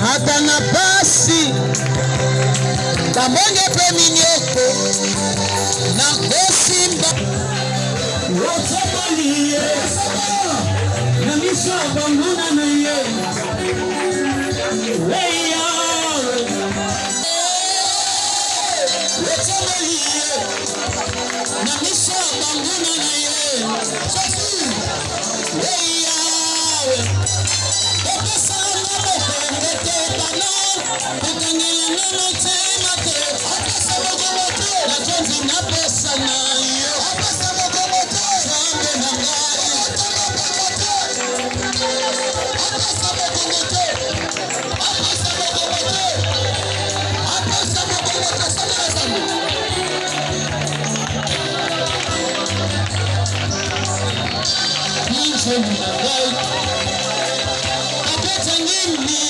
Hata nafasi kamonye pe minyoko na kosimba wotabaliye na misha banguna na ye leya wotabaliye na misha banguna na ye leya Apeta ngini